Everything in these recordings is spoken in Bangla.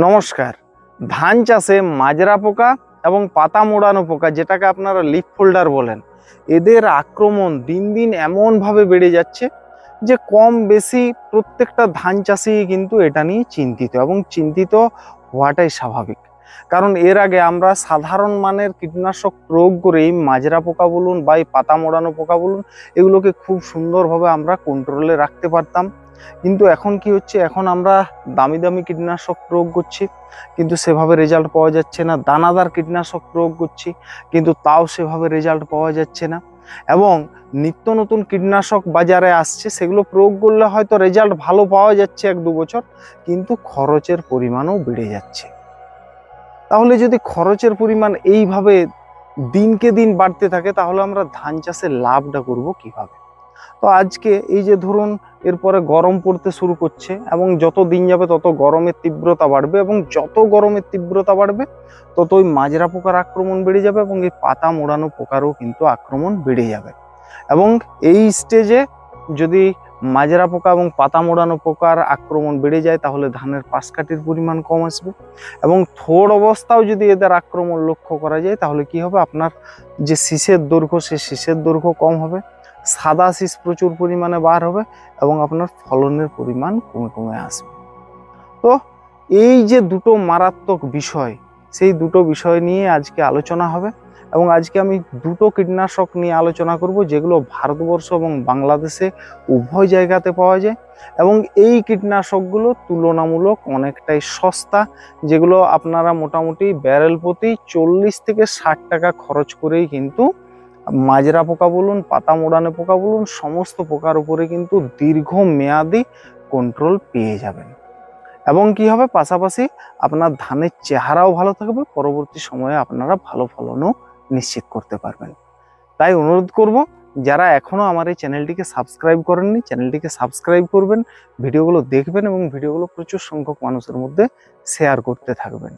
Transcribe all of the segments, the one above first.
নমস্কার। ধান চাষে মাজরা পোকা এবং পাতা মোড়ানো পোকা, যেটাকে আপনারা লিফ ফোল্ডার বলেন, এদের আক্রমণ দিন দিন এমনভাবে বেড়ে যাচ্ছে যে কম বেশি প্রত্যেকটা ধান চাষি কিন্তু এটা নিয়ে চিন্তিত, এবং চিন্তিত হওয়াটাই স্বাভাবিক। কারণ এর আগে আমরা সাধারণ মানের কীটনাশক প্রয়োগ করেই মাজরা পোকা বলুন বা এই পাতা মোড়ানো পোকা বলুন, এগুলোকে খুব সুন্দরভাবে আমরা কন্ট্রোলে রাখতে পারতাম। কিন্তু এখন কি হচ্ছে, এখন আমরা দামি দামি কীটনাশক প্রয়োগ করছি কিন্তু সেভাবে রেজাল্ট পাওয়া যাচ্ছে না। দানাদার কীটনাশক প্রয়োগ করছি কিন্তু তাও সেভাবে রেজাল্ট পাওয়া যাচ্ছে না। এবং নিত্য নতুন কীটনাশক বাজারে আসছে, সেগুলো প্রয়োগ করলে হয়তো রেজাল্ট ভালো পাওয়া যাচ্ছে 1-2 বছর, কিন্তু খরচের পরিমাণও বেড়ে যাচ্ছে। তাহলে যদি খরচের পরিমাণ এইভাবে দিনকে দিন বাড়তে থাকে, তাহলে আমরা ধান চাষের লাভটা করব কিভাবে? তো আজকে এই যে ধরুন এরপরে গরম পড়তে শুরু করছে, এবং যত দিন যাবে তত গরমের তীব্রতা বাড়বে, এবং যত গরমের তীব্রতা বাড়বে তত ওই মাজরা পোকার আক্রমণ বেড়ে যাবে, এবং এই পাতা মোড়ানো পোকারও কিন্তু আক্রমণ বেড়ে যাবে। এবং এই স্টেজে যদি মাজরা পোকা এবং পাতা মোড়ানো পোকার আক্রমণ বেড়ে যায়, তাহলে ধানের পাশ কাঠির পরিমাণ কম আসবে। এবং থোড় অবস্থাও যদি এদের আক্রমণ লক্ষ্য করা যায়, তাহলে কি হবে, আপনার যে শীষের দৈর্ঘ্য, সে শীষের দৈর্ঘ্য কম হবে, সাদা শীষ প্রচুর পরিমাণে বার হবে, এবং আপনার ফলনের পরিমাণ কমে কমে আসবে। তো এই যে দুটো মারাত্মক বিষয়, সেই দুটো বিষয় নিয়ে আজকে আলোচনা হবে। এবং আজকে আমি দুটো কীটনাশক নিয়ে আলোচনা করব, যেগুলো ভারতবর্ষ এবং বাংলাদেশে উভয় জায়গাতে পাওয়া যায়। এবং এই কীটনাশকগুলো তুলনামূলক অনেকটাই সস্তা, যেগুলো আপনারা মোটামুটি ব্যারেল প্রতি 40 থেকে 60 টাকা খরচ করেই কিন্তু মাজরা পোকা বলুন, পাতা মোড়ানো পোকা বলুন, সমস্ত পোকার উপরে কিন্তু দীর্ঘমেয়াদী কন্ট্রোল পেয়ে যাবেন। এবং কি হবে, পাশাপাশি আপনার ধানের চেহারাও ভালো থাকবে, পরবর্তী সময়ে আপনারা ভালো ফলনও নিশ্চিত করতে পারবেন। তাই অনুরোধ করব, যারা এখনো আমার এই চ্যানেলটিকে সাবস্ক্রাইব করেননি, চ্যানেলটিকে সাবস্ক্রাইব করবেন, ভিডিওগুলো দেখবেন, এবং ভিডিওগুলো প্রচুর সংখ্যক মানুষের মধ্যে শেয়ার করতে থাকবেন।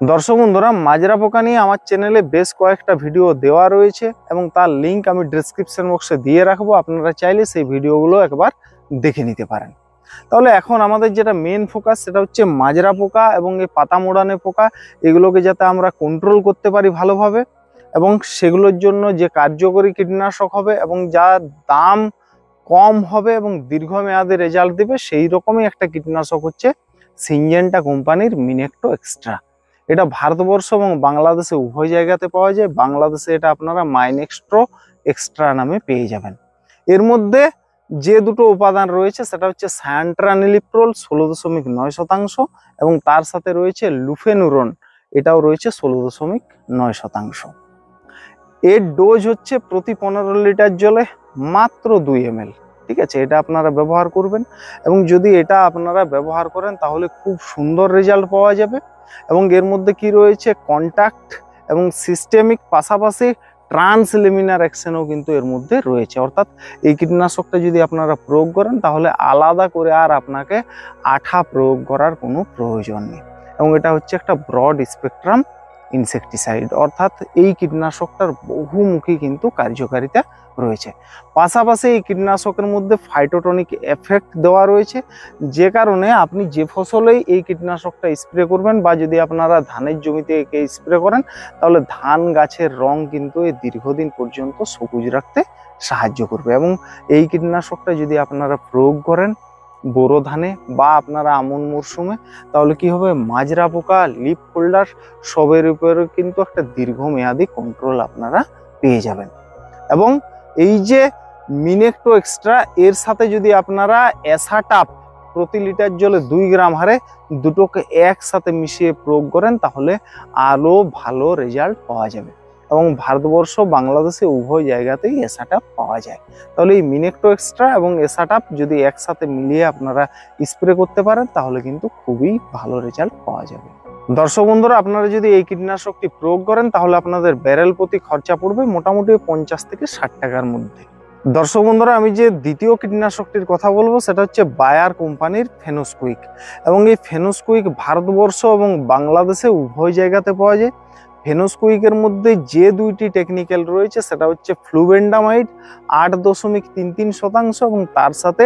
দর্শক বন্ধুরা, মাজরা পোকা নিয়ে আমার চ্যানেলে বেশ কয়েকটা ভিডিও দেওয়া রয়েছে, এবং তার লিঙ্ক আমি ডেসক্রিপশন বক্সে দিয়ে রাখবো। আপনারা চাইলে সেই ভিডিওগুলো একবার দেখে নিতে পারেন। তাহলে এখন আমাদের যেটা মেন ফোকাস, সেটা হচ্ছে মাজরা পোকা এবং এই পাতা মোড়ানো পোকা, এগুলোকে যাতে আমরা কন্ট্রোল করতে পারি ভালোভাবে, এবং সেগুলোর জন্য যে কার্যকরী কীটনাশক হবে এবং যার দাম কম হবে এবং দীর্ঘমেয়াদে রেজাল্ট দেবে, সেই রকমই একটা কীটনাশক হচ্ছে সিনজেন্টা কোম্পানির মিনেক্টো এক্সট্রা। এটা ভারতবর্ষ এবং বাংলাদেশে উভয় জায়গাতে পাওয়া যায়। বাংলাদেশে এটা আপনারা মাইনেক্সট্রো এক্সট্রা নামে পেয়ে যাবেন। এর মধ্যে যে দুটো উপাদান রয়েছে, সেটা হচ্ছে স্যান্ট্রানিলিপ্রোল 16.9%, এবং তার সাথে রয়েছে লুফেনুরন, এটাও রয়েছে 16.9%। এর ডোজ হচ্ছে প্রতি 15 লিটার জলে মাত্র 2 ml। ঠিক আছে, এটা আপনারা ব্যবহার করবেন, এবং যদি এটা আপনারা ব্যবহার করেন তাহলে খুব সুন্দর রেজাল্ট পাওয়া যাবে। এবং এর মধ্যে কি রয়েছে, কন্ট্যাক্ট এবং সিস্টেমিক, পাশাপাশি ট্রান্সলেমিনার অ্যাকশনও কিন্তু এর মধ্যে রয়েছে। অর্থাৎ এই কীটনাশকটা যদি আপনারা প্রয়োগ করেন, তাহলে আলাদা করে আর আপনাকে আঠা প্রয়োগ করার কোনো প্রয়োজন নেই। এবং এটা হচ্ছে একটা ব্রড স্পেকট্রাম ইনসেকটিসাইড, অর্থাৎ এই কীটনাশকটার বহুমুখী কিন্তু কার্যকারিতা রয়েছে। পাশাপাশি এই কীটনাশকের মধ্যে ফাইটোটনিক এফেক্ট দেওয়া রয়েছে, যে কারণে আপনি যে ফসলেই এই কীটনাশকটা স্প্রে করবেন, বা যদি আপনারা ধানের জমিতে একে স্প্রে করেন, তাহলে ধান গাছের রং কিন্তু এই দীর্ঘদিন পর্যন্ত সবুজ রাখতে সাহায্য করবে। এবং এই কীটনাশকটা যদি আপনারা প্রয়োগ করেন বোরো ধানে বা আপনারা আমন মরশুমে, তাহলে কি হবে, মাজরা পোকা, লিফ ফোল্ডার সবের উপরে কিন্তু একটা দীর্ঘমেয়াদী কন্ট্রোল আপনারা পেয়ে যাবেন। এবং এই যে মিনেক্টো এক্সট্রা, এর সাথে যদি আপনারা এসাটাপ প্রতি লিটার জলে 2 গ্রাম হারে দুটোকে একসাথে মিশিয়ে প্রয়োগ করেন, তাহলে আরও ভালো রেজাল্ট পাওয়া যাবে। এবং ভারতবর্ষ বাংলাদেশে উভয় জায়গাতেই এসাটাপ পাওয়া যায়। তাহলে এই মিনেক্টো এক্সট্রা এবং এসাটাপ যদি একসাথে মিলিয়ে আপনারা স্প্রে করতে পারেন, তাহলে কিন্তু খুবই ভালো রেজাল্ট পাওয়া যাবে। দর্শক বন্ধুরা, আপনারা যদি এই কীটনাশকটি প্রয়োগ করেন, তাহলে আপনাদের ব্যারেল প্রতি খরচা পড়বে মোটামুটি 50 থেকে 60 টাকার মধ্যে। দর্শক বন্ধুরা, আমি যে দ্বিতীয় কীটনাশকটির কথা বলবো, সেটা হচ্ছে বায়ার কোম্পানির ফেনোস্কুইক। এবং এই ফেনোস্কুইক ভারতবর্ষ এবং বাংলাদেশে উভয় জায়গাতে পাওয়া যায়। ফেনোস্কুইকের মধ্যে যে দুইটি টেকনিক্যাল রয়েছে, সেটা হচ্ছে ফ্লুবেন্ডামাইড 8.33%, এবং তার সাথে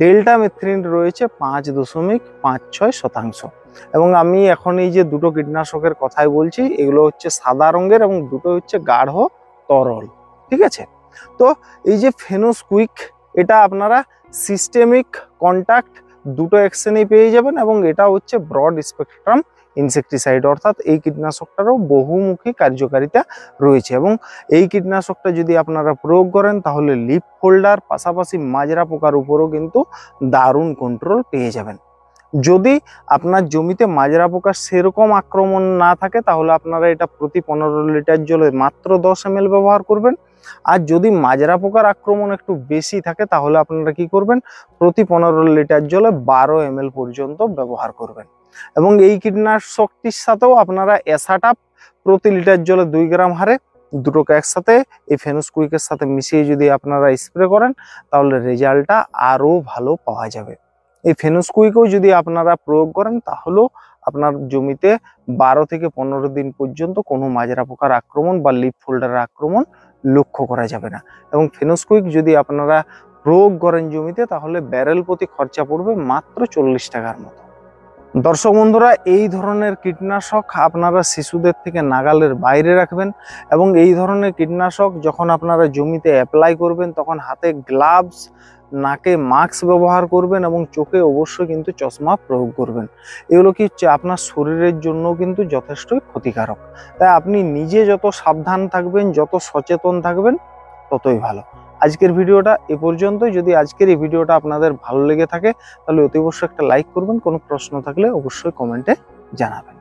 ডেল্টামেথ্রিন রয়েছে 5.56%। এবং আমি এখন এই যে দুটো কীটনাশকের কথাই বলছি, এগুলো হচ্ছে সাদা রঙের এবং দুটো হচ্ছে গাঢ় তরল, ঠিক আছে। তো এই যে ফেনোস্কুইক, এটা আপনারা সিস্টেমিক, কন্টাক্ট দুটো অ্যাকশনেই পেয়ে যাবেন এবং এটা হচ্ছে ব্রড স্পেকট্রাম ইনসেকটিসাইড, অর্থাৎ এই কীটনাশকটারও বহুমুখী কার্যকারিতা রয়েছে। এবং এই কীটনাশকটা যদি আপনারা প্রয়োগ করেন তাহলে লিফ ফোল্ডার পাশাপাশি মাজরা পোকার উপরও কিন্তু দারুণ কন্ট্রোল পেয়ে যাবেন। যদি আপনার জমিতে মাজরা পোকার সেরকম আক্রমণ না থাকে তাহলে আপনারা এটা প্রতি 15 লিটার জলে মাত্র 10 ml ব্যবহার করবেন। আর যদি মাজরা পোকার আক্রমণ একটু বেশি থাকে তাহলে আপনারা কি করবেন, প্রতি 15 লিটার জলে 12 ml পর্যন্ত ব্যবহার করবেন। এবং এই কীটনাশকটির সাথেও আপনারা এসাটাপ প্রতি লিটার জলে 2 গ্রাম হারে দুটোকে একসাথে এই ফেনোস্কুইকের সাথে মিশিয়ে যদি আপনারা স্প্রে করেন তাহলে রেজাল্টটা আরও ভালো পাওয়া যাবে। এই ফেনোস্কুইকেও যদি আপনারা প্রয়োগ করেন তাহলেও আপনার জমিতে 12 থেকে 15 দিন পর্যন্ত কোনো মাজরা পোকার আক্রমণ বা লিফ ফোল্ডারের আক্রমণ লক্ষ্য করা যাবে না। এবং ফেনোস্কুইক যদি আপনারা প্রয়োগ করেন জমিতে তাহলে ব্যারেল প্রতি খরচা পড়বে মাত্র 40 টাকার মতো। দর্শক বন্ধুরা, এই ধরনের কীটনাশক আপনারা শিশুদের থেকে নাগালের বাইরে রাখবেন এবং এই ধরনের কীটনাশক যখন আপনারা জমিতে অ্যাপ্লাই করবেন তখন হাতে গ্লাভস, নাকে মাস্ক ব্যবহার করবেন এবং চোখে অবশ্যই কিন্তু চশমা প্রয়োগ করবেন। এগুলো কি আপনার শরীরের জন্য কিন্তু যথেষ্টই ক্ষতিকারক। তাই আপনি নিজে যত সাবধান থাকবেন, যত সচেতন থাকবেন ততই ভালো। আজকের ভিডিওটা এ পর্যন্তই। যদি আজকের এই ভিডিওটা আপনাদের ভালো লেগে থাকে তাহলে অতি অবশ্যই একটা লাইক করবেন। কোনো প্রশ্ন থাকলে অবশ্যই কমেন্টে জানাবেন।